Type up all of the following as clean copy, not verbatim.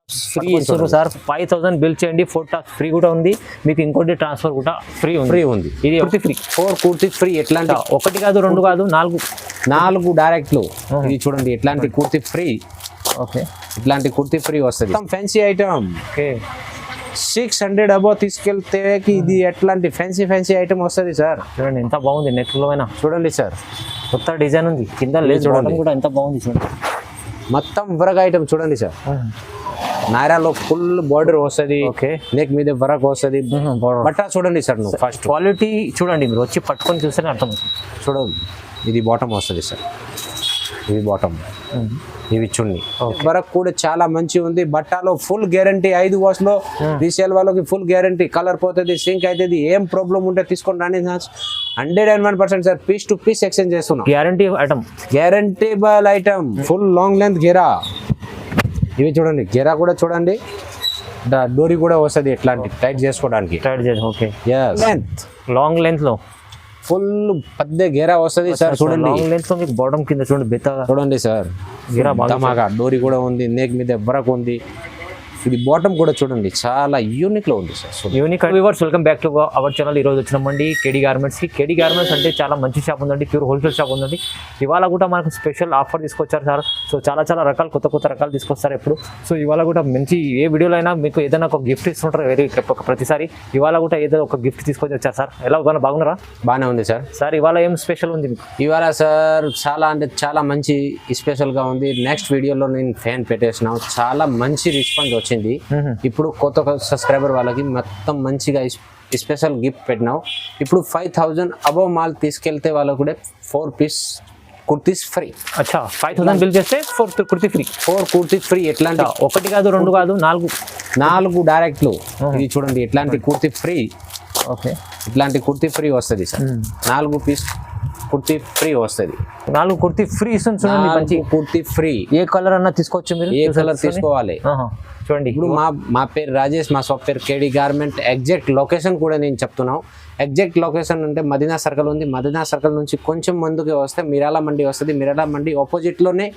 Free ఇస్తున్నారు sir. 5000 bill చేయండి, 4 tops free కూడా ఉంది మీకు. ఇంకోటి ట్రాన్స్ఫర్ కూడా ఫ్రీ ఉంది. ఇది ఒకటి ఫ్రీ, 4 కుర్తీ ఫ్రీ. ఎట్లాంటి ఒకటి కాదు, 2 కాదు, 4 డైరెక్ట్లు. ఇది చూడండి, ఎట్లాంటి కుర్తీ ఫ్రీ. ఓకే, ఇట్లాంటి కుర్తీ ఫ్రీ వస్తుంది. Fancy item. ఓకే, 600 అబౌవ్ తీసుకెళ్తే ఇది ఎట్లాంటి ఫ్యాన్సీ ఐటమ్ వస్తుంది సార్. చూడండి ఎంత బాగుంది. నెక్ లో అయినా చూడండి సార్, కొత్త డిజైన్ ఉంది. కింద లేదు చూడండి కూడా ఎంత బాగుంది చూడండి. మొత్తం వర్క్ ఐటమ్ చూడండి సార్. నారాలో ఫుల్ బార్డర్ వస్తుంది. ఓకే, నెక్ మీద వర్క్ వస్తుంది. బట్ట చూడండి సార్, నువ్వు ఫస్ట్ క్వాలిటీ చూడండి. మీరు వచ్చి పట్టుకొని చూస్తేనే అర్థం. చూడండి, ఇది బాటమ్ వస్తుంది సార్. ఇది బాటమ్, ఇవి చున్నీ. వర్క్ కూడా చాలా మంచి ఉంది. బట్టలో ఫుల్ గ్యారంటీ. 5 వాష్ లో రీసేల్ వాళ్ళకి ఫుల్ గ్యారంటీ. కలర్ పోతుంది, సింక్ అవుతుంది, ఏం ప్రాబ్లం ఉంటే తీసుకొని రాని. 101% sir. Piece to piece exchange చేస్తున్నాం. Guarantee item, guaranteeable item. Full long length గెరా. ఇవి చూడండి, గెరా కూడా చూడండి. డోరీ కూడా వస్తుంది ఎట్లాంటి టైట్ చేసుకోవడానికి. ఓకే, లెంత్, లాంగ్ లెంత్ లో ఫుల్ పెద్ద గేరా వస్తుంది సార్. చూడండి, లాంగ్ లెంత్ లో మీకు బాటమ్ కింద చూడండి బెత్తగా చూడండి సార్. గేరా బాగా డోరీ కూడా ఉంది, నెక్ మీద వర్క్ ఉంది. ఇది బాటమ్ కూడా చూడండి, చాలా యూనిక్ లో ఉంది sir. Unique. Viewers, welcome back to our channel. ఈరోజు వచ్చినామండి కేడీ గార్మెంట్స్ కి. కేడీ గార్మెంట్స్ అంటే చాలా మంచి షాప్ ఉందండి, ప్యూర్ హోల్సేల్ షాప్ ఉందండి. ఇవాళ కూడా మనకు స్పెషల్ ఆఫర్ తీసుకొచ్చారు సార్. సో చాలా రకాలు, కొత్త రకాలు తీసుకొస్తారు ఎప్పుడు. సో ఇవాళ కూడా మంచి, ఏ వీడియోలో అయినా మీకు ఏదైనా ఒక గిఫ్ట్ ఇస్తుంటారు ప్రతిసారి. ఇవాళ కూడా ఏదో ఒక గిఫ్ట్ తీసుకొచ్చి వచ్చారు సార్. ఎలా బాగున్నారా? బాగానే ఉంది సార్. సార్ ఇవాళ ఏం స్పెషల్ ఉంది మీకు? ఇవాళ సార్ చాలా అంటే చాలా మంచి స్పెషల్ గా ఉంది. నెక్స్ట్ వీడియోలో నేను ఫ్యాన్ పెట్టేసినాను, చాలా మంచి రెస్పాన్స్ వచ్చింది. ఇప్పుడు కొత్త సబ్స్క్రైబర్ వాళ్ళకి మొత్తం మంచిగా స్పెషల్ గిఫ్ట్ పెట్టినావు. ఇప్పుడు 5000 అబౌవ్ మాల్ తీసుకెళ్తే వాళ్ళకు కూడా 4 పీస్ కుర్తీస్ ఫ్రీ. అచ్చా, 5000 బిల్ చేస్తే 4 కుర్తీ ఫ్రీ. 4 కుర్తీ ఫ్రీ. ఎట్లాంటి ఒకటి కాదు, 2 కాదు, 4 డైరెక్ట్లు. ఇది చూడండి, ఎట్లాంటి కుర్తీ ఫ్రీ. ఓకే, ఇట్లాంటి కుర్తీ ఫ్రీ వస్తుంది సార్. 4 పీస్ కుర్తీ ఫ్రీ వస్తుంది. 4 కుర్తీ ఫ్రీ ఇస్తుంది చూడండి. మంచి కుర్తీ ఫ్రీ. ఏ కలర్ అన్నా తీసుకోవచ్చు మీరు, ఏ కలర్ తీసుకోవాలి చూడండి. ఇప్పుడు మా పేరు రాజేష్, మా షాప్ పేరు కేడీ గార్మెంట్. ఎగ్జాక్ట్ లొకేషన్ కూడా నేను చెప్తున్నాను. ఎగ్జాక్ట్ లొకేషన్ అంటే మదీనా సర్కిల్ ఉంది. మదీనా సర్కిల్ నుంచి కొంచెం ముందుకు వస్తే మిరాలా మండి వస్తుంది. మిరాలా మండి ఆపోజిట్లోనే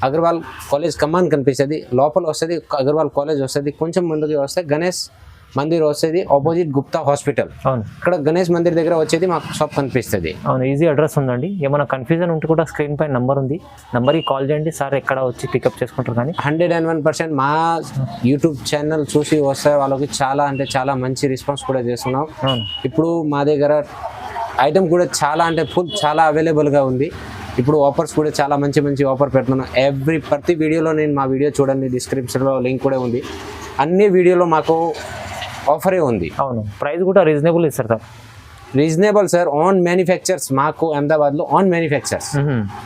అగర్వాల్ కాలేజ్ కమాన్ కనిపిస్తుంది. లోపల వస్తుంది అగర్వాల్ కాలేజ్ వస్తుంది. కొంచెం ముందుకు వస్తే గణేష్ మందిర్ వస్తుంది, ఆపోజిట్ గుప్తా హాస్పిటల్. అవును, ఇక్కడ గణేష్ మందిర్ దగ్గర వచ్చేది మాకు షాప్ కనిపిస్తుంది. అవును, ఈజీ అడ్రస్ ఉందండి. ఏమైనా కన్ఫ్యూజన్ ఉంటే కూడా స్క్రీన్ పై నంబర్ ఉంది, నంబర్కి కాల్ చేయండి సార్. ఎక్కడ వచ్చి పికప్ చేసుకుంటారు. కానీ 101% మా యూట్యూబ్ ఛానల్ చూసి వస్తే వాళ్ళకి చాలా అంటే చాలా మంచి రెస్పాన్స్ కూడా చేస్తున్నాం. ఇప్పుడు మా దగ్గర ఐటమ్ కూడా చాలా అంటే ఫుల్ చాలా అవైలబుల్గా ఉంది. ఇప్పుడు ఆఫర్స్ కూడా చాలా మంచి ఆఫర్ పెడుతున్నాం. ప్రతి వీడియోలో నేను మా వీడియో చూడండి, డిస్క్రిప్షన్లో లింక్ కూడా ఉంది. అన్ని వీడియోలో మాకు ఆఫరే ఉంది. అవును, ప్రైస్ కూడా రీజనబుల్ ఇస్తారు sir. Reasonable sir. Own manufacturers మాకు అహ్మదాబాద్లో ఆన్ మ్యానుఫ్యాక్చర్స్.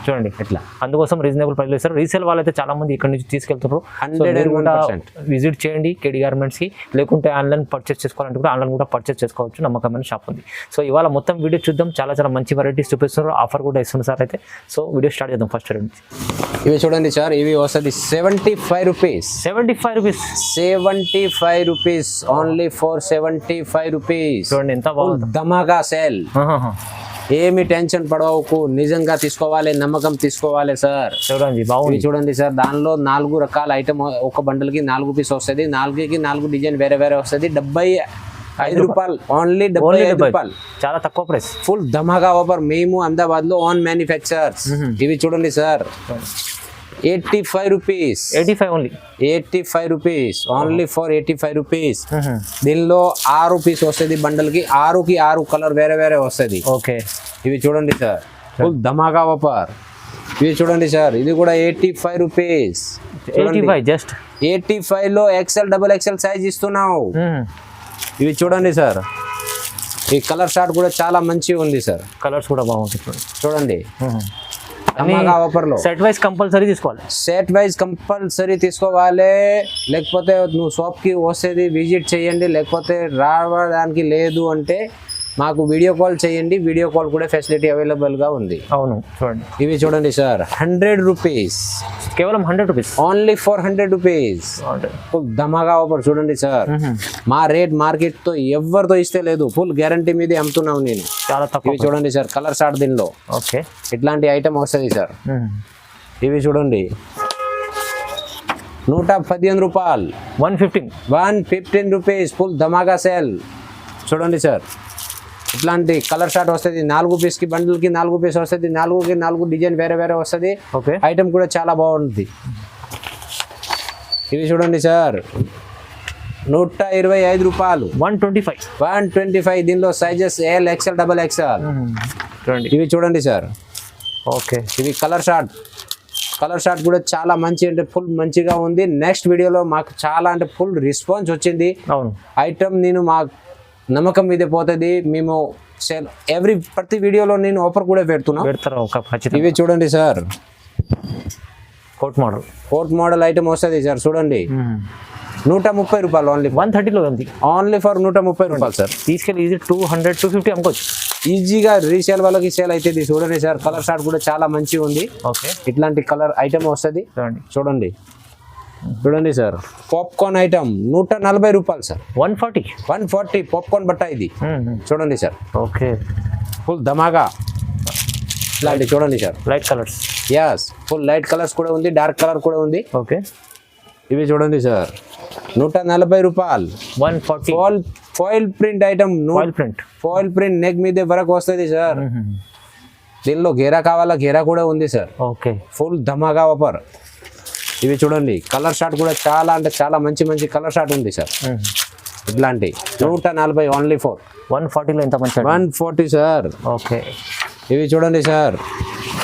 చూడండి ఎట్లా, అందుకోసం రీజనబుల్ ప్రైస్ ఇస్తారు. రీసేల్ వాళ్ళైతే చాలా మంది ఇక్కడ నుంచి తీసుకెళ్తారు. 101% విజిట్ చేయండి కేడీ గార్మెంట్స్కి. లేకుంటే ఆన్లైన్ పర్చేస్ చేసుకోవాలంటే కూడా ఆన్లైన్ కూడా పర్చేస్ చేసుకోవచ్చు. నమ్మకమైన షాప్ ఉంది. సో ఇవాళ మొత్తం వీడియో చూద్దాం. చాలా మంచి వెరైటీస్ చూపిస్తున్నారు. ఆఫర్ కూడా ఇస్తున్నారు సార్. అయితే సో వీడియో స్టార్ట్ చేద్దాం ఫస్ట్ నుంచి. ఇవి చూడండి సార్, ఇవి వస్తుంది 75 rupees. 75 rupees. 75 rupees only for 75 rupees. చూడండి ఎంత బాగుంది. ధమాకా సేల్. ఏమి టెన్షన్ పడవకు, నిజంగా తీసుకోవాలి, నమ్మకం తీసుకోవాలి సార్. చూడండి బాగుంది. చూడండి సార్, దానిలో 4 రకాల ఐటమ్. ఒక బండల్ కి 4 పీస్ వస్తుంది. 4కి 4 డిజైన్ వేరే వస్తుంది. 75 రూపాయలు ఓన్లీ. 75 రూపాయలు, చాలా తక్కువ ప్రైస్. ఫుల్ ధమాకా ఆఫర్. మేము అహ్మదాబాద్ లో ఆన్ మ్యానుఫ్యాక్చర్స్. ఇవి చూడండి sir, 85 rupees. 85 only. 85 rupees only for 85 rupees. దీనిలో 6 పీస్ వస్తుంది బండల్ కి. 6కి 6 కలర్ వేరే వస్తుంది. ఓకే, ఇవి చూడండి సార్, ఫుల్ ధమాకా ఆఫర్. ఇవి చూడండి సార్, ఇది కూడా 85 రూపీస్. 85 జస్ట్ 85 లో XL XXL సైజ్ ఇస్తున్నావు. ఇవి చూడండి సార్, ఈ కలర్ షార్ట్ కూడా చాలా మంచిగా ఉంది సార్. కలర్స్ కూడా బాగుంటుంది చూడండి. సెట్ వైజ్ కంపల్సరీ తీసుకోవాలి. సెట్ వైజ్ కంపల్సరీ తీసుకోవాలి. లేకపోతే నువ్వు షాప్ కి వస్తుంది, విజిట్ చేయండి. లేకపోతే రావడానికి లేదు అంటే మాకు వీడియో కాల్ చేయండి. వీడియో కాల్ కూడా ఫెసిలిటీ అవైలబుల్ గా ఉంది. అవును, చూడండి. ఇవి చూడండి సార్, 100 రూపీస్. కేవలం 100 రూపీస్ ఓన్లీ 400 రూపీస్. ధమాగా ఆఫర్. చూడండి సార్, మా రేట్ మార్కెట్ తో ఎవరితో ఇస్తే లేదు. ఫుల్ గ్యారంటీ మీదే అమ్ముతున్నావు నేను. చాలా తక్కువ. ఇవి చూడండి సార్, కలర్ షార్ట్ దీనిలో. ఓకే, ఇట్లాంటి ఐటమ్ వస్తుంది సార్. ఇవి చూడండి, 115 రూపాయలు. 115. 115 రూపీస్ ఫుల్ ధమాకా సేల్. చూడండి సార్, ఇట్లాంటి కలర్ షార్ట్ వస్తుంది. 4 పీస్కి బండిల్కి 4 పీస్ వస్తుంది. 4కి 4 డిజైన్ వేరే వేరే వస్తుంది. ఓకే. ఐటమ్ కూడా చాలా బాగుంటుంది. ఇవి చూడండి సార్, 125 రూపాయలు. 125. 125. దీనిలో sizes L, XL, double XL. చూడండి. ఇవి చూడండి సార్, ఓకే. ఇవి కలర్ షార్ట్. కలర్ షార్ట్ కూడా చాలా మంచి అంటే ఫుల్ మంచిగా ఉంది. నెక్స్ట్ వీడియోలో మాకు చాలా అంటే ఫుల్ రెస్పాన్స్ వచ్చింది. అవును. ఐటమ్ నేను మా నమ్మకం మీదే పోతుంది. మేము ప్రతి వీడియోలో నేను ఆఫర్ కూడా పెడతారు. ఇవి చూడండి సార్, కోట్ మోడల్ ఐటమ్ వస్తుంది సార్. చూడండి, 130 రూపాయలు. ఓన్లీ 130లో ఉంది. ఓన్లీ ఫర్ 130 రూపాయలు సార్. తీసుకెళ్ళి ఈజీ 200 250 అమ్ముకోవచ్చు ఈజీగా. రీసేల్ వాళ్ళకి సేల్ అవుతుంది. చూడండి సార్, కలర్ షార్ట్ కూడా చాలా మంచిగా ఉంది. ఓకే. ఇట్లాంటి కలర్ ఐటమ్ వస్తుంది. చూడండి చూడండి సార్, పాప్కార్న్ ఐటమ్ 140 రూపాయలు సార్. 140 పాప్కార్న్ బట్ట ఇది. చూడండి సార్, ఓకే. ఫుల్ ధమాగా ఇట్లాంటి చూడండి sir. Light colours. Yes, full light colours కూడా ఉంది, డార్క్ కలర్ కూడా ఉంది. ఓకే. ఇవి చూడండి సార్, 140 రూపాయలు. 140. Foil print item. Foil print neck మీద వరకు వస్తుంది సార్. దీనిలో గేరా కావాలా, గేరా కూడా ఉంది సార్. ఓకే. ఫుల్ ధమాగా ఆఫర్. ఇవి చూడండి, కలర్ షార్ట్ కూడా చాలా అంటే చాలా మంచి మంచి కలర్ షార్ట్ ఉంది సార్. ఇట్లాంటి 140 ఓన్లీ ఫర్ 140లో ఎంత మంచి 140 సార్. ఓకే. ఇవి చూడండి సార్,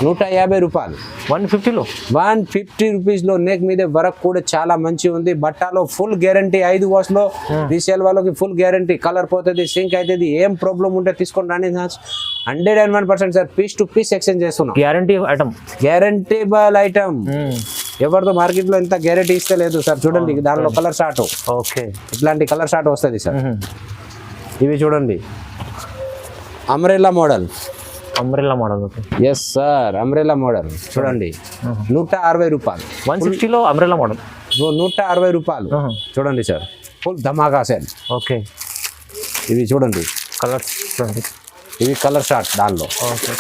150 రూపాయలు. 150లో 150 రూపీస్లో నెక్ మీద వర్క్ కూడా చాలా మంచి ఉంది. బట్టలో ఫుల్ గ్యారంటీ. 5 వాష్లో రీసేల్ వాళ్ళకి ఫుల్ గ్యారంటీ. కలర్ పోతుంది, సింక్ అవుతుంది, ఏం ప్రాబ్లం ఉంటే తీసుకొని రాని 101% sir. Piece to piece exchange చేస్తున్నాం. Guaranteeable item. ఎవరితో మార్కెట్లో ఎంత గ్యారంటీ ఇస్తే లేదు సార్. చూడండి, దానిలో కలర్ షార్ట్. ఓకే. ఇట్లాంటి కలర్ షార్ట్ వస్తుంది సార్. ఇవి చూడండి, umbrella model. Okay. Yes sir, umbrella model. చూడండి, 160 రూపాయలు. 160లో అంబ్రెల్లా మోడల్ 160 రూపాయలు. చూడండి సార్, ఫుల్ ధమాకా సేల్. ఓకే. ఇవి చూడండి, కలర్స్ చూడండి. ఇవి కలర్ షార్ట్ దానిలో. ఓకే.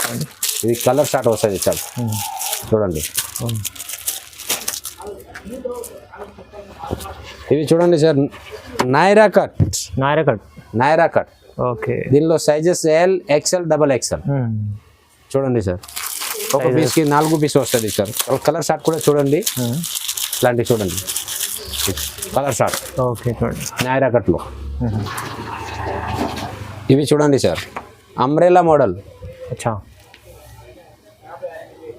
ఇవి కలర్ షార్ట్ వస్తుంది సార్. చూడండి, ఇవి చూడండి సార్, నైరా కట్. ఓకే. దీనిలో sizes L, XL, double XL. చూడండి సార్, ఒక పీస్కి 4 పీస్ వస్తుంది సార్. కలర్ షార్ట్ కూడా చూడండి, ఇట్లాంటి చూడండి కలర్ షార్ట్. ఓకే. చూడండి, నైరా కట్లో. ఇవి చూడండి సార్, అంబ్రెల్లా మోడల్.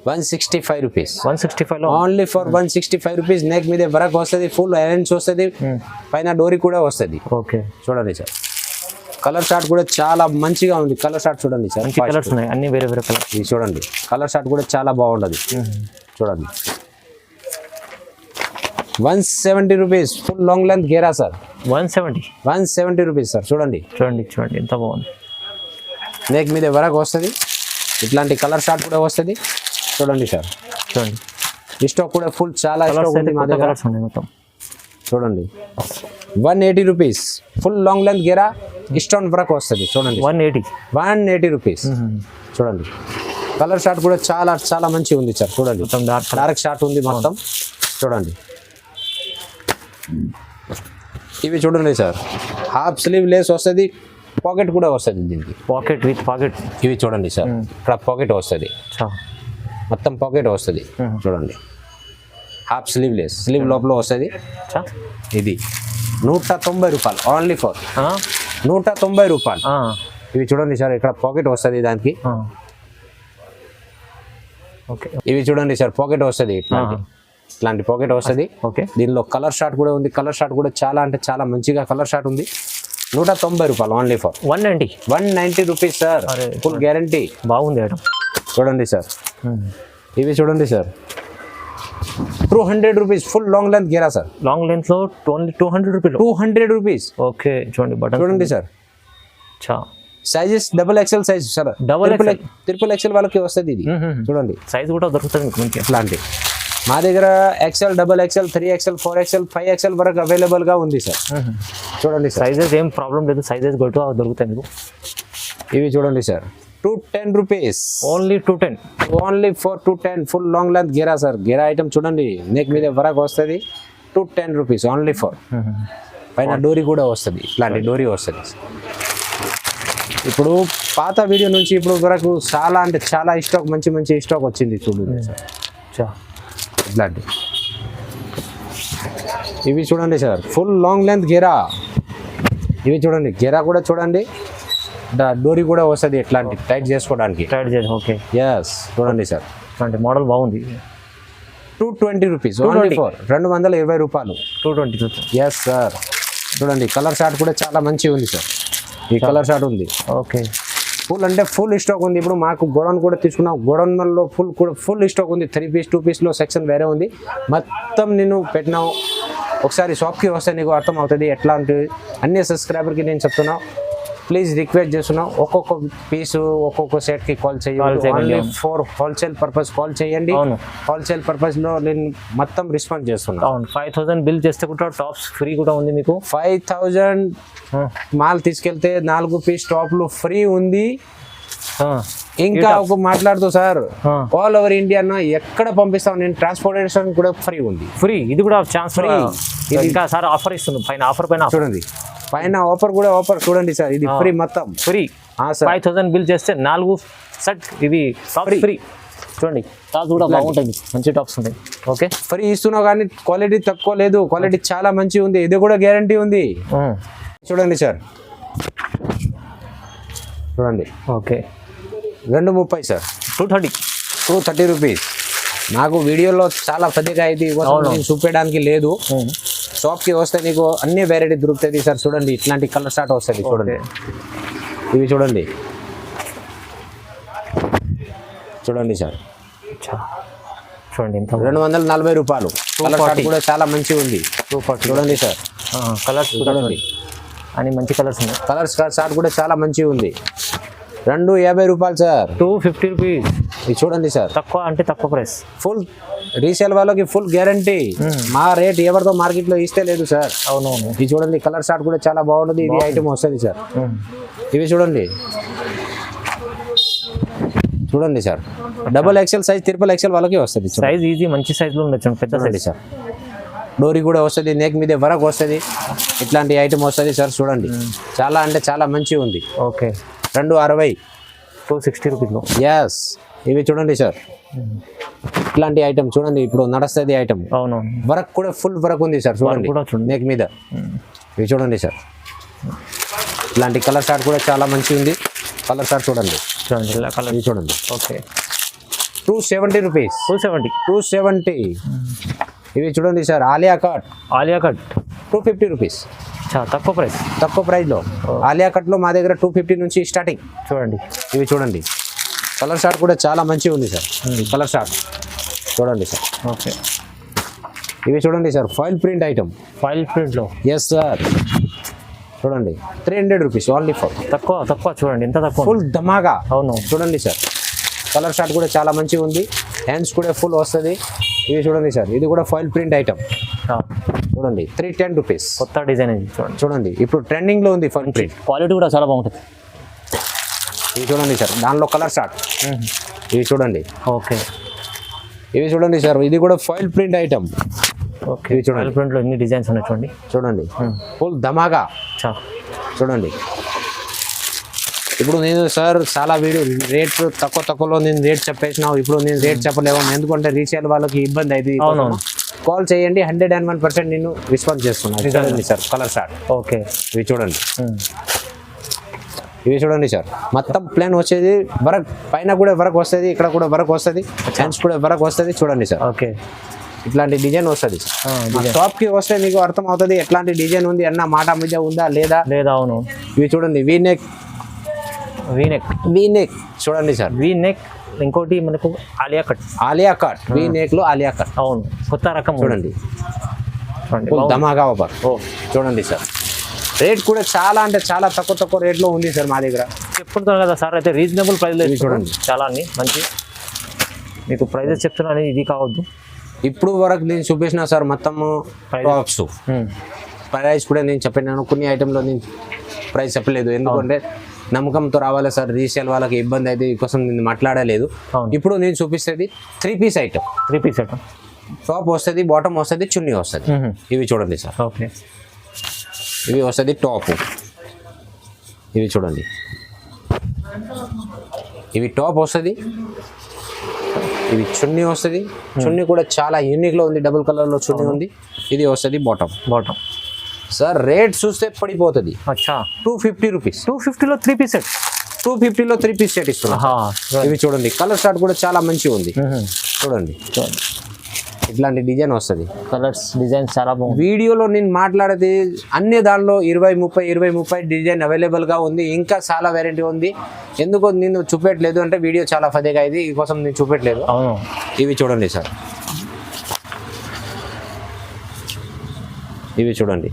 165 రూపీస్. 165లో ఓన్లీ ఫర్ 165 రూపీస్. నెక్ మీద వర్క్ వస్తుంది, ఫుల్ అరేంజ్ వస్తుంది, పైన డోరీ కూడా వస్తుంది. ఓకే. చూడండి సార్, కలర్ షార్ట్ కూడా చాలా మంచిగా ఉంది. కలర్ షార్ట్ చూడండి సార్, కలర్స్ ఉన్నాయి అన్ని వేరే వేరే కలర్స్. ఇది చూడండి, కలర్ షార్ట్ కూడా చాలా బాగుంటుంది. చూడండి, 170 రూపీస్ ఫుల్ లాంగ్ లెంత్ గేరా సార్. 170 rupees sir. చూడండి ఎంత బాగుంది. నెక్ మీద వర్క్ వస్తుంది, ఇట్లాంటి కలర్ షార్ట్ కూడా వస్తుంది. చూడండి సార్, చూడండి, ఈ స్టాక్ కూడా ఫుల్ చాలా స్టాక్ ఉంది మా దగ్గర. చూడండి, 180 రూపీస్ ఫుల్ లాంగ్ లెంత్ గేరా స్టోన్ వర్క్ వస్తుంది. చూడండి, 180 రూపీస్. చూడండి, కలర్ షార్ట్ కూడా చాలా చాలా మంచిగా ఉంది సార్. చూడండి, డార్క్ షార్ట్ ఉంది మొత్తం. చూడండి, ఇవి చూడండి సార్, హాఫ్ స్లీవ్ లేస్ వస్తుంది, పాకెట్ కూడా వస్తుంది దీనికి. పాకెట్ ఇవి చూడండి సార్, ఇక్కడ పాకెట్ వస్తుంది, మొత్తం పాకెట్ వస్తుంది. చూడండి, హాఫ్ స్లీవ్ లేస్, స్లీవ్ లోపల వస్తుంది. ఇది 190 రూపాయలు. ఓన్లీ ఫర్ 190 రూపాయలు. ఇవి చూడండి సార్, ఇక్కడ పాకెట్ వస్తుంది దానికి. ఇవి చూడండి సార్, పాకెట్ వస్తుంది, ఇట్లాంటి పాకెట్ వస్తుంది. దీనిలో కలర్ షార్ట్ కూడా ఉంది. కలర్ షార్ట్ కూడా చాలా అంటే చాలా మంచిగా కలర్ షార్ట్ ఉంది. 190 రూపాయలు. Only for 190 rupees sir. Full guarantee. బాగుంది. చూడండి సార్, ఇవి చూడండి sir, 200 rupees full long length గేరా సార్. లాంగ్ లెంత్ లో ఓన్లీ 200 రూపీస్. ఓకే. చూడండి sir, sizes double XL size sir. Triple XL వాళ్ళకి వస్తుంది ఇది. చూడండి, సైజ్ కూడా దొరుకుతుంది ఇట్లాంటి. మా దగ్గర XL, double XL, 3XL, 4XL, 5XL వరకు అవైలబుల్ గా ఉంది సార్. చూడండి, సైజెస్ ఏం ప్రాబ్లం లేదు, సైజెస్ దొరుకుతాయి మీకు. ఇవి చూడండి sir, 210 rupees. Only for 210 full long length గేరా సార్. గేరా ఐటమ్ చూడండి, నెక్ మీద వర్క్ వస్తుంది, 210 రూపీస్ ఓన్లీ ఫర్. పైన డోరీ కూడా వస్తుంది, ఇట్లాంటి డోరీ వస్తుంది. ఇప్పుడు పాత వీడియో నుంచి ఇప్పుడు వరకు చాలా అంటే చాలా స్టాక్, మంచి మంచి స్టాక్ వచ్చింది చూడండి సార్. ఇట్లాంటి ఇవి చూడండి సార్, ఫుల్ లాంగ్ లెంత్ గెరా. ఇవి చూడండి, గెరా కూడా చూడండి, డోరీ కూడా వస్తుంది ఇట్లాంటి టైట్ చేసుకోవడానికి. ఓకే, ఎస్ చూడండి సార్, ఇట్లాంటి మోడల్ బాగుంది. 220 రూపీస్ ఓన్లీ ఫర్ 220 రూపాయలు. 220. Yes sir. చూడండి కలర్ షార్ట్ కూడా చాలా మంచిగా ఉంది సార్. ఈ కలర్ షార్ట్ ఉంది. ఓకే, ఫుల్ అంటే ఫుల్ స్టాక్ ఉంది. ఇప్పుడు మాకు గోడౌన్ కూడా తీసుకున్నాం, గోడౌన్లో ఫుల్ స్టాక్ ఉంది. 3 పీస్ 2 పీస్లో సెక్షన్ వేరే ఉంది. మొత్తం నేను పెట్టినావు, ఒకసారి షాప్కి వస్తే నీకు అర్థం అవుతుంది ఎట్లా ఉంటుంది. అన్ని సబ్స్క్రైబర్కి నేను చెప్తున్నావు, ప్లీజ్ రిక్వెస్ట్ చేస్తున్నావు, ఒక్కొక్క పీసు ఒక్కొక్క సెట్కి కాల్ చేయండి. Only for wholesale purpose call చేయండి. హోల్సేల్ పర్పస్లో నేను మొత్తం రెస్పాన్స్ చేస్తున్నాను. 5000 బిల్ చేస్తే కూడా టాప్స్ ఫ్రీ కూడా ఉంది మీకు. 5000 మాల్ తీసుకెళ్తే 4 పీస్ టాప్లు ఫ్రీ ఉంది. ఇంకా ఒక మాట్లాడుతూ సార్, ఆల్ ఓవర్ ఇండియా ఎక్కడ పంపిస్తాం నేను, ట్రాన్స్పోర్టేషన్ కూడా ఫ్రీ ఉంది. ఫ్రీ, ఇది కూడా ఛాన్స్ ఫ్రీ. ఇంకా సార్ ఆఫర్ ఇస్తుంది, పైన ఆఫర్ పైన చూడండి, పైన ఆఫర్ కూడా ఆఫర్ చూడండి సార్, ఇది ఫ్రీ మొత్తం ఫ్రీ. 5000 బిల్ చేస్తే 4 సెట్ ఇవి ఫ్రీ. చూడండి టాప్స్ కూడా బాగుంటుంది, మంచి టాప్స్ ఉంటాయి. ఓకే, ఫ్రీ ఇస్తున్నావు కానీ క్వాలిటీ తక్కువ లేదు, క్వాలిటీ చాలా మంచి ఉంది. ఇది కూడా గ్యారంటీ ఉంది. చూడండి సార్, చూడండి. Okay, 230 sir, 230 rupees. నాకు వీడియోలో చాలా పెద్దగా ఇది నేను చూపించడానికి లేదు. షాప్కి వస్తే నీకు అన్ని వెరైటీ దొరుకుతుంది సార్. చూడండి ఇట్లాంటి కలర్ షార్ట్ వస్తుంది. చూడండి ఇవి చూడండి, చూడండి సార్, చూడండి 240 రూపాయలు. కలర్ షార్ట్ కూడా చాలా మంచిగా ఉంది. 240 చూడండి సార్, కలర్స్ చూడండి అని మంచి కలర్స్ ఉన్నాయి. కలర్ షార్ట్ కూడా చాలా మంచిగా ఉంది. 250 రూపాయలు సార్, 250 రూపీస్. ఇది చూడండి సార్, తక్కువ అంటే తక్కువ ప్రైస్. ఫుల్ రీసేల్ వాళ్ళకి ఫుల్ గ్యారంటీ. మా రేట్ ఎవరితో మార్కెట్లో ఇస్తే లేదు సార్. అవునవును. ఇది చూడండి కలర్ షార్ట్ కూడా చాలా బాగుంటుంది. ఇది ఐటమ్ వస్తుంది సార్. ఇవి చూడండి, చూడండి సార్, XXL సైజ్, XXL వాళ్ళకి వస్తుంది. సైజ్ ఈజీ, మంచి సైజులో ఉండొచ్చు, పెద్ద సైజ్ సార్. డోరీ కూడా వస్తుంది, నెక్ మీద వరకు వస్తుంది, ఇట్లాంటి ఐటమ్ వస్తుంది సార్. చూడండి చాలా అంటే చాలా మంచిగా ఉంది. ఓకే, 260, 260 రూపీస్లో. ఎస్. ఇవి చూడండి సార్, ఇట్లాంటి ఐటమ్ చూడండి, ఇప్పుడు నడుస్తుంది ఐటమ్. అవునవును, వర్క్ కూడా ఫుల్ వర్క్ ఉంది సార్. చూడండి నెక్ మీద. ఇవి చూడండి సార్, ఇట్లాంటి కలర్ షార్ట్ కూడా చాలా మంచిగా ఉంది. కలర్ షార్ట్ చూడండి, కలర్ ఇవి చూడండి. Okay, 270 rupees. 270. ఇవి చూడండి సార్, ఆలియా కట్ 250 రూపీస్. చాలా తక్కువ ప్రైస్, తక్కువ ప్రైస్లో. ఆలియా కట్లో మా దగ్గర 250 నుంచి స్టార్టింగ్. చూడండి ఇవి చూడండి, కలర్ షార్ట్ కూడా చాలా మంచిగా ఉంది సార్. కలర్ షార్ట్ చూడండి సార్. ఓకే, ఇవి చూడండి sir, foil print item. Foil ప్రింట్లో. Yes sir. చూడండి 300 రూపీస్ ఓన్లీ ఫర్. తక్కువ చూడండి, ఎంత తక్కువ, ఫుల్ ధమాగా. అవును, చూడండి సార్, కలర్ షార్ట్ కూడా చాలా మంచిగా ఉంది. హ్యాండ్స్ కూడా ఫుల్ వస్తుంది. ఇవి చూడండి సార్, ఇది కూడా ఫాయిల్ ప్రింట్ ఐటమ్. చూడండి 310 రూపీస్. కొత్త డిజైన్ ఇది. చూడండి ఇప్పుడు ట్రెండింగ్లో ఉంది ఫాయిల్ ప్రింట్. క్వాలిటీ కూడా చాలా బాగుంటుంది. ఇవి చూడండి సార్, దానిలో కలర్ షార్ట్. ఇవి చూడండి. ఓకే, ఇవి చూడండి సార్, ఇది కూడా foil print item. Okay, foil ప్రింట్లో ఎన్ని డిజైన్స్ ఉన్నాయి చూడండి. చూడండి ఫుల్ ధమాగా. చూడండి ఇప్పుడు నేను సార్ చాలా వీడియో రేట్ తక్కువలో నేను రేట్ చెప్పేసినావు. ఇప్పుడు నేను రేట్ చెప్పలేము, ఎందుకంటే రీసేల్ వాళ్ళకి ఇబ్బంది అవుతుంది. కాల్ చేయండి, 101% నేను రెస్పాన్స్ చేస్తున్నాను. చూడండి సార్, కలర్ షార్ట్. ఓకే, ఇవి చూడండి. ఇవి చూడండి సార్, మొత్తం ప్లేన్ వచ్చేది, వర్క్ పైన కూడా వర్క్ వస్తుంది, ఇక్కడ కూడా వర్క్ వస్తుంది, హ్యాండ్స్ కూడా వర్క్ వస్తుంది. చూడండి సార్, ఓకే, ఇట్లాంటి డిజైన్ వస్తుంది. షాప్కి వస్తే మీకు అర్థం అవుతుంది ఎట్లాంటి డిజైన్ ఉంది అన్న, మాట మీద ఉందా లేదా. అవును. ఇవి చూడండి, వీ నెక్ చూడండి సార్, వీ నెక్. ఇంకోటి మనకు ఆలియా కట్, వీ నెక్ లో ఆలియా కట్. అవును, కొత్త రకం. చూడండి ధమాగా ఆఫర్. చూడండి సార్, రేట్ కూడా చాలా అంటే చాలా తక్కువ రేట్లో ఉంది సార్ మా దగ్గర. చెప్తున్నాను కదా సార్, అయితే రీజనబుల్ ప్రైస్లో చూడండి. చాలా అన్ని మంచి మీకు ప్రైజెస్ చెప్తున్నాను, ఇది కావద్దు. ఇప్పుడు వరకు నేను చూపించిన సార్ మొత్తం టాప్స్ ప్రైస్ కూడా నేను చెప్పినాను. కొన్ని ఐటెంలో నేను ప్రైస్ చెప్పలేదు, ఎందుకంటే నమ్మకంతో రావాలి సార్. రీసేల్ వాళ్ళకి ఇబ్బంది అయితే ఈ కోసం నేను మాట్లాడలేదు. ఇప్పుడు నేను చూపిస్తుంది 3 పీస్ ఐటమ్. టాప్ వస్తుంది, బాటమ్ వస్తుంది, చున్నీ వస్తుంది. ఇవి చూడండి సార్, ఓకే. ఇవి వస్తుంది టాప్. ఇవి చూడండి, ఇవి టాప్ వస్తుంది, ఇవి చున్నీ వస్తుంది. చున్నీ కూడా చాలా యూనిక్లో ఉంది, డబుల్ కలర్లో చున్నీ ఉంది. ఇది వస్తుంది బాటమ్. బాటమ్ సార్ రేట్ చూస్తే పడిపోతుంది. అచ్చా, 250 రూపీస్. 250లో 3 పీస్ సెట్. 250లో 3 పీస్ సెట్ ఇస్తున్నాం. ఇవి చూడండి, కలర్ షార్ట్ కూడా చాలా మంచిగా ఉంది. చూడండి, ఇట్లాంటి డిజైన్ వస్తుంది. కలర్స్ డిజైన్ చాలా బాగుంది. వీడియోలో నేను మాట్లాడేది అన్ని దానిలో 20-30 డిజైన్ అవైలబుల్గా ఉంది. ఇంకా చాలా వెరైటీ ఉంది. ఎందుకో నేను చూపెట్టలేదు అంటే వీడియో చాలా ఫదేగా ఇది, ఈ కోసం నేను చూపెట్టలేదు. అవును. ఇవి చూడండి సార్, ఇవి చూడండి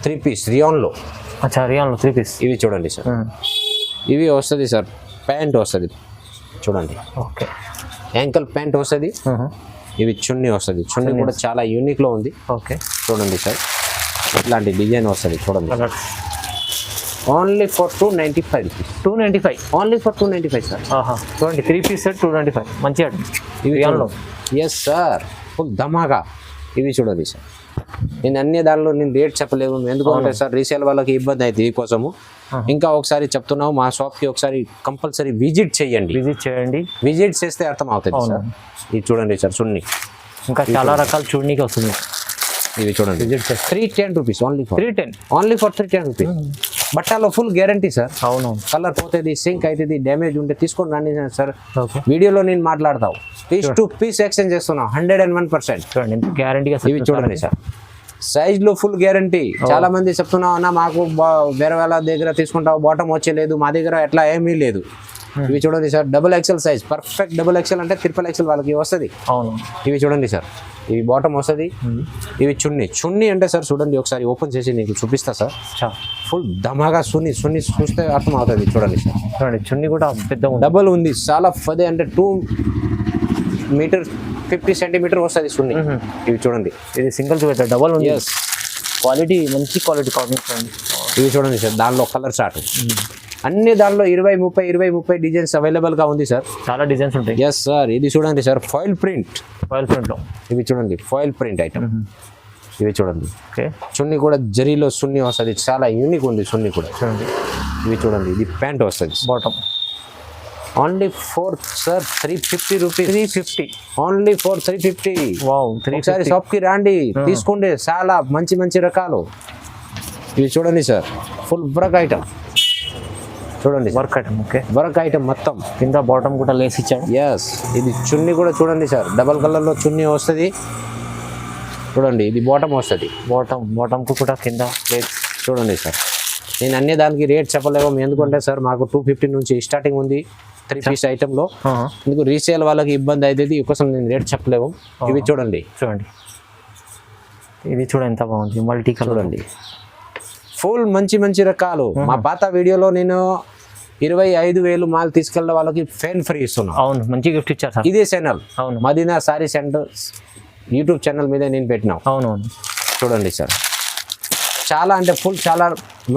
3 పీస్ రియాన్లో. అచ్చా, రియాన్లో 3 పీస్. ఇవి చూడండి సార్, ఇవి వస్తుంది సార్, ప్యాంట్ వస్తుంది. చూడండి, ఓకే, యాంకల్ ప్యాంట్ వస్తుంది. ఇవి చున్నీ వస్తుంది. చున్నీ కూడా చాలా యూనిక్లో ఉంది. ఓకే, చూడండి సార్, ఇట్లాంటి డిజైన్ వస్తుంది. చూడండి, colours only for 295 rupees. 295, only for 295 sir. చూడండి 3 పీస్ సెట్ 295, మంచి ఐటమ్. ఇవి రియాన్లో. ఎస్ సార్, ఫుల్ ధమాగా. ఇవి చూడండి సార్, నేను అన్ని దానిలో నేను రేట్ చెప్పలేము, ఎందుకంటే సార్ రీసేల్ వాళ్ళకి ఇబ్బంది అవుతుంది. ఈ కోసము ఇంకా ఒకసారి చెప్తున్నాము, మా షాప్కి ఒకసారి కంపల్సరీ విజిట్ చేయండి. విజిట్ చేస్తే అర్థం అవుతుంది సార్. ఇది చూడండి సార్, చున్నీ ఇంకా చాలా రకాల చూడనీకి వస్తుంది. ఇవి చూడండి, 310 రూపీస్. Only for 310 rupees. బట్టలో ఫుల్ గ్యారంటీ సార్. అవును, కలర్ పోతుంది, సింక్ అవుతుంది, డ్యామేజ్ ఉంటే తీసుకొని రండి సార్. వీడియోలో నేను మాట్లాడతావు, పీస్ టు పీస్ ఎక్స్చేంజ్ చేస్తున్నావు 101%. గ్యారంటీగా. ఇవి చూడండి సార్, సైజ్ లో ఫుల్ గ్యారంటీ. చాలా మంది చెప్తున్నావు అన్న మాకు వేరే వాళ్ళ దగ్గర తీసుకుంటావు బాటమ్ వచ్చేలేదు, మా దగ్గర ఎట్లా ఏమీ లేదు. ఇవి చూడండి sir, XXL size, perfect XXL అంటే XXL వాళ్ళకి వస్తుంది. అవును, ఇవి చూడండి సార్, ఇవి బాటమ్ వస్తుంది. ఇవి చున్నీ అంటే సార్ చూడండి, ఒకసారి ఓపెన్ చేసి నీకు చూపిస్తా సార్. ఫుల్ ధమాగా చున్నీ చూస్తే అర్థం అవుతుంది. చూడండి సార్, చూడండి చున్నీ కూడా పెద్ద డబల్ ఉంది, చాలా పదే అంటే 2 మీటర్ 50 సెంటీమీటర్ వస్తుంది చున్నీ. ఇవి చూడండి, ఇది సింగిల్ చూపెట్టారు, డబల్ ఉంది. క్వాలిటీ మంచి క్వాలిటీ కాంబినేషన్. ఇవి చూడండి సార్, దానిలో కలర్ చార్ట్ అన్ని దానిలో 20-30 డిజైన్స్ అవైలబుల్గా ఉంది సార్. చాలా డిజైన్స్ ఉంటాయి. ఎస్ సార్, ఇది చూడండి సార్, ఫాయిల్ ప్రింట్లో. ఇవి చూడండి, ఫాయిల్ ప్రింట్ ఐటమ్. ఇవి చూడండి, ఓకే. చున్నీ కూడా జరీలో చున్నీ వస్తుంది, చాలా యూనిక్ ఉంది చున్నీ కూడా. చూడండి, ఇవి చూడండి, ఇది ప్యాంట్ వస్తుంది. Bottom only for sir 350 rupees. 350, only for 350. Wow, ఒకసారి షాప్కి రండి, తీసుకోండి, చాలా మంచి రకాలు. ఇవి చూడండి సార్, ఫుల్ వర్క్ ఐటమ్. చూడండి, work item. Okay, work item మొత్తం. కింద బాటమ్ కూడా లేస్ ఇచ్చాడు. ఎస్, ఇది చున్నీ కూడా చూడండి సార్, డబల్ కలర్లో చున్నీ వస్తుంది. చూడండి, ఇది బాటమ్ వస్తుంది. బాటమ్కు కూడా కింద లేస్. చూడండి సార్, నేను అన్ని దానికి రేట్ చెప్పలేము, ఎందుకంటే సార్ మాకు 250 నుంచి స్టార్టింగ్ ఉంది 3 పీస్ ఐటెంలో. ఎందుకు రీసేల్ వాళ్ళకి ఇబ్బంది అవుతుంది, కోసం నేను రేట్ చెప్పలేము. ఇవి చూడండి, ఇది చూడండి ఎంత బాగుంది, మల్టీ కలర్. చూడండి, ఫుల్ మంచి రకాలు. మా పాత వీడియోలో నేను 25,000 మాల్ తీసుకెళ్ళిన వాళ్ళకి ఫెన్ ఫ్రీ ఇస్తున్నాను. అవును, మంచి గిఫ్ట్ ఇచ్చారు సార్. ఇదే ఛానల్, అవును, Madina sari centre YouTube channel మీద నేను పెట్టినా. అవునవును, చూడండి సార్, చాలా అంటే ఫుల్ చాలా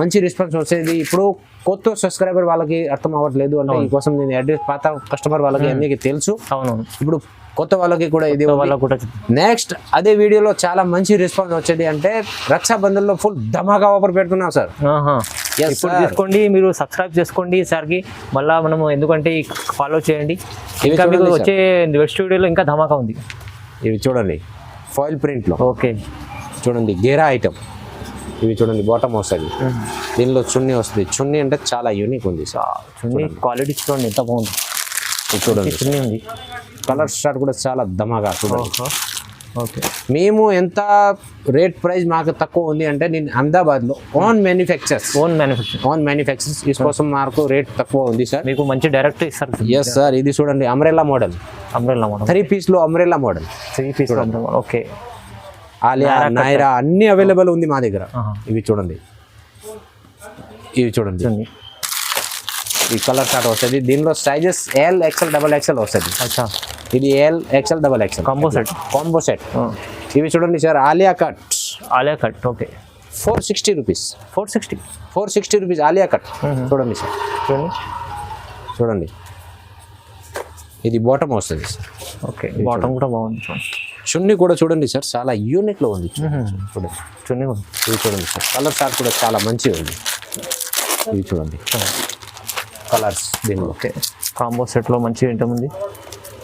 మంచి రెస్పాన్స్ వచ్చేది. ఇప్పుడు కొత్త సబ్స్క్రైబర్ వాళ్ళకి అర్థం అవ్వట్లేదు అంటే ఈ కోసం నేను అడ్రస్, పాత కస్టమర్ వాళ్ళకి అన్నీ తెలుసు. అవునవును, ఇప్పుడు కొత్త వాళ్ళకి కూడా ఇది కూడా. నెక్స్ట్ అదే వీడియోలో చాలా మంచి రెస్పాన్స్ వచ్చేది అంటే రక్షాబంధన్లో ఫుల్ ధమాకా ఆఫర్ పెడుతున్నాం సార్. ఇప్పుడు తీసుకోండి, మీరు సబ్స్క్రైబ్ చేసుకోండి సార్కి. మళ్ళీ మనము ఎందుకంటే ఫాలో చేయండి. ఇంకా మీకు వచ్చే నెక్స్ట్ వీడియోలో ఇంకా ధమాకా ఉంది. ఇవి చూడండి, ఫాయిల్ ప్రింట్లో. ఓకే, చూడండి, గేరా ఐటమ్. ఇవి చూడండి, బాటమ్ వస్తుంది, దీనిలో చున్నీ వస్తుంది. చున్నీ అంటే చాలా యూనిక్ ఉంది సార్. చున్నీ క్వాలిటీ చూడండి ఎంత బాగుంది. చూడండి, చున్నీ ఉంది, కలర్ స్టార్ట్ కూడా చాలా ధమాగా. చూడండి, ఓకే. మేము ఎంత రేట్ ప్రైస్ మాకు తక్కువ ఉంది అంటే నేను అహ్మదాబాద్లో ఓన్ మ్యానుఫ్యాక్చర్స్ ఈ కోసం మాకు రేట్ తక్కువ ఉంది సార్. మీకు మంచి డైరెక్ట్ ఇస్తారు. ఎస్ సార్, ఇది చూడండి, అంబ్రెల్లా మోడల్. 3 పీస్లో umbrella model. 3 piece, okay. Alia, Naira అన్ని అవైలబుల్ ఉంది మా దగ్గర. ఇవి చూడండి, ఈ కలర్ చార్ట్ వస్తుంది. దీనిలో సైజెస్ L, XL, XXL వస్తుంది. ఇది L, XL, XXL combo set. ఇవి చూడండి sir, Alia cut. Okay, 460 rupees. 460 rupees Alia cut. చూడండి సార్, చూడండి, ఇది బాటమ్ వస్తుంది. ఓకే, బాటమ్ కూడా బాగుంది. చున్నీ కూడా చూడండి సార్, చాలా యూనిక్ లో ఉంది. చూడండి చున్నీ ఇది చూడండి సార్, కలర్ చార్ట్ కూడా చాలా మంచిగా ఉంది. ఇది చూడండి కలర్స్ దీనిలో. ఓకే, కాంబో సెట్లో మంచిగా ఉంటుంది.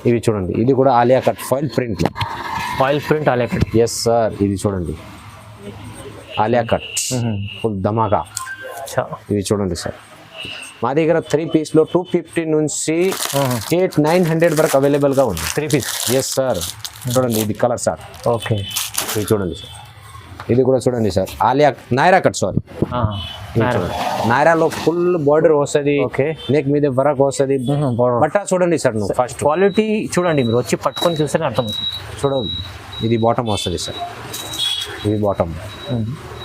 ఇవి చూడండి, ఇది కూడా Alia cut foil print. Foil print Alia cut. Yes sir, ఇది చూడండి ఆలియా కట్ ఫుల్ ధమాకా. ఇవి చూడండి సార్, మా దగ్గర 3 పీస్లో 250 నుంచి 800-900 వరకు అవైలబుల్గా ఉంది. 3 పీస్. ఎస్ సార్, చూడండి ఇది కలర్ సార్. ఓకే, ఇది చూడండి సార్, ఇది కూడా చూడండి sir Alia Naira cut. Sorry, నైరాలో ఫుల్ బార్డర్ వస్తుంది, ఓకే, నెక్ మీద వరకు వస్తుంది. బట్ట చూడండి సార్, నువ్వు ఫస్ట్ క్వాలిటీ చూడండి, మీరు వచ్చి పట్టుకొని చూస్తేనే అర్థం. చూడండి, ఇది బాటమ్ వస్తుంది సార్, ఇది బాటమ్,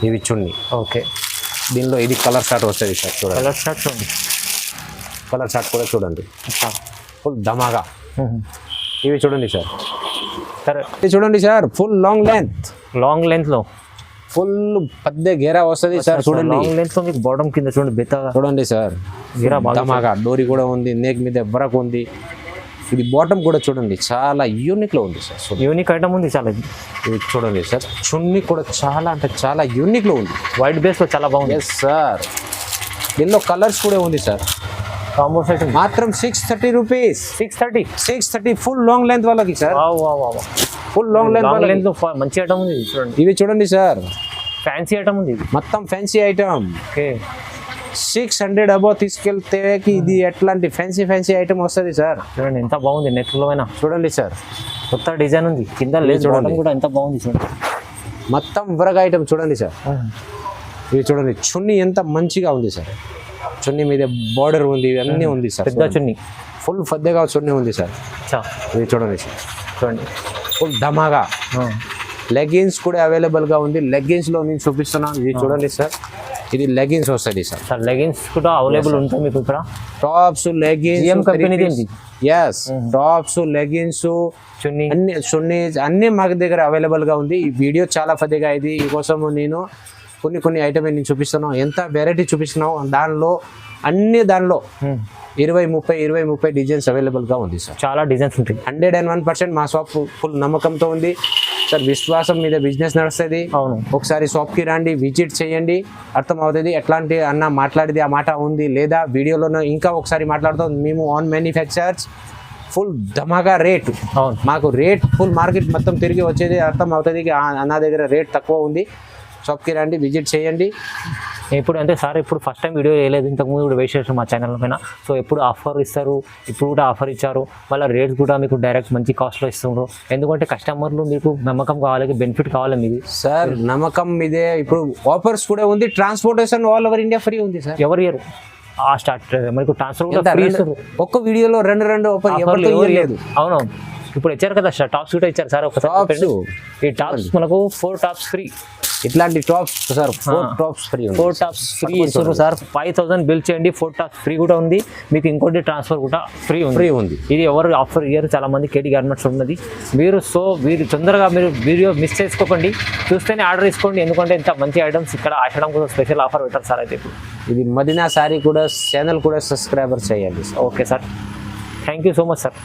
ఇవి చున్నీ. ఓకే, దీనిలో ఇది కలర్ షార్ట్ వస్తుంది సార్. చూడండి కలర్ షార్ట్ చూడండి, కలర్ షార్ట్ కూడా చూడండి ఫుల్ ధమాగా. ఇవి చూడండి సార్, సరే ఇది చూడండి సార్, ఫుల్ లాంగ్ లెంత్లో ఫుల్ పెద్ద గేరా వస్తుంది సార్. చూడండి లాంగ్ లెంత్లో మీకు బాటమ్ కింద చూడండి బెత్తగా చూడండి సార్, గేరా ధమాగా. డోరీ కూడా ఉంది, నెక్ మీద వరకు ఉంది. ఇది బాటమ్ కూడా చూడండి, చాలా యూనిక్ లో ఉంది సార్. యూనిక్ ఐటమ్ ఉంది చాలా. ఇది చూడండి సార్, చున్నీ కూడా చాలా అంటే చాలా యూనిక్ లో ఉంది. వైట్ బేస్ లో చాలా బాగుంది. ఎస్ సార్, దీనిలో కలర్స్ కూడా ఉంది సార్. కాంబో సెట్ మాత్రం 630 రూపీస్. 630 ఫుల్ లాంగ్ లెంత్ వాళ్ళకి సార్, ఫుల్ లాంగ్ లెంత్ మంచి ఐటమ్ ఉంది. చూడండి ఇవి చూడండి సార్, ఫ్యాన్సీ ఐటమ్ ఉంది, మొత్తం ఫ్యాన్సీ ఐటమ్. ఓకే, 600 అబౌవ్ తీసుకెళ్తే ఇది ఎట్లాంటి ఫ్యాన్సీ ఐటమ్ వస్తుంది సార్. చూడండి ఎంత బాగుంది, నెట్లో అయినా చూడండి సార్, కొత్త డిజైన్ ఉంది, కింద లేదు చూడండి కూడా ఎంత బాగుంది. చూడండి మొత్తం వరగా ఐటమ్ చూడండి సార్. ఇవి చూడండి, చున్నీ ఎంత మంచిగా ఉంది సార్. చున్నీ మీద బార్డర్ ఉంది, ఇవన్నీ ఉంది సార్. పెద్ద చున్నీ, ఫుల్ పెద్దగా చున్నీ ఉంది సార్. ఇవి చూడండి సార్, చూడండి ఫుల్ ధమాగా. లెగ్గిన్స్ కూడా అవైలబుల్గా ఉంది. లెగ్గిన్స్లో నేను చూపిస్తున్నాను, ఇది చూడండి సార్, ఇది లెగ్గిన్స్ వస్తుంది సార్. లెగ్గిన్స్ కూడా అవైలబుల్ ఉంటాయి మీకు ఇక్కడ. Tops, leggings company. Yes, tops, leggings, చున్నీ, అన్ని చున్నీస్ అన్ని మాకు దగ్గర అవైలబుల్గా ఉంది. ఈ వీడియో చాలా పెద్దగా ఇది, ఈ కోసం నేను కొన్ని ఐటమ్ నేను చూపిస్తున్నాను. ఎంత వెరైటీ చూపిస్తున్నావు దానిలో, దానిలో 20-30 డిజైన్స్ అవైలబుల్గా ఉంది సార్. చాలా డిజైన్స్ ఉంటాయి. 101% మా షాప్ ఫుల్ నమ్మకంతో ఉంది సార్. విశ్వాసం మీద బిజినెస్ నడుస్తుంది. అవును, ఒకసారి షాప్కి రండి, విజిట్ చేయండి, అర్థమవుతుంది ఎట్లాంటి అన్న మాట్లాడితే ఆ మాట ఉంది లేదా. వీడియోలో ఇంకా ఒకసారి మాట్లాడుతాం. మేము ఆన్ మ్యానుఫ్యాక్చర్స్ ఫుల్ ధమాగా రేట్. అవును, మాకు రేట్ ఫుల్ మార్కెట్ మొత్తం తిరిగి వచ్చేది అర్థం అవుతుంది. నా దగ్గర రేట్ తక్కువ ఉంది. షాప్కి రండి, విజిట్ చేయండి. ఇప్పుడు అంటే సార్ ఇప్పుడు ఫస్ట్ టైం వీడియో వేయలేదు, ఇంతకుముందు కూడా వేస్ట్ చేసారు మా ఛానల్ పైన. సో ఎప్పుడు ఆఫర్ ఇస్తారు, ఇప్పుడు కూడా ఆఫర్ ఇచ్చారు. మళ్ళీ రేట్స్ కూడా మీకు డైరెక్ట్ మంచి కాస్ట్లో ఇస్తున్నారు. ఎందుకంటే కస్టమర్లు మీకు నమ్మకం కావాలి, బెనిఫిట్ కావాలి మీది సార్. నమ్మకం మీదే. ఇప్పుడు ఆఫర్స్ కూడా ఉంది, transportation all over India free ఉంది సార్. ఎవరు ఇయర్ ఆ స్టార్ట్ మనకు ట్రాన్స్ఫర్ కూడా ఫ్రీ ఇస్తారు. ఒక్క వీడియోలో రెండు ఆఫర్ లేదు. అవునవును, ఇప్పుడు ఇచ్చారు కదా సార్, టాప్స్ కూడా ఇచ్చారు సార్. ఒకసారి ఈ టాప్స్ మనకు 4 టాప్స్ ఫ్రీ. ఇట్లాంటి tops sir 4 tops free. 4 tops free ఇస్తారు సార్. 5000 బిల్ చేయండి, 4 టాప్స్ ఫ్రీ కూడా ఉంది మీకు. ఇంకోటి ట్రాన్స్ఫర్ కూడా ఫ్రీ ఉంది. ఇది ఎవరు ఆఫర్ ఇయర్ చాలా మంది కేటీ గార్మెంట్స్ ఉన్నది. మీరు తొందరగా మీరు వీడియో మిస్ చేసుకోకండి, చూస్తేనే ఆర్డర్ తీసుకోండి. ఎందుకంటే ఇంత మంచి ఐటమ్స్ ఇక్కడ ఆషాఢం కోసం స్పెషల్ ఆఫర్ పెట్టారు సార్. అయితే ఇప్పుడు ఇది మదీనా సారీ కూడా ఛానల్ కూడా సబ్స్క్రైబర్ చేయండి. Okay sir, thank you so much sir.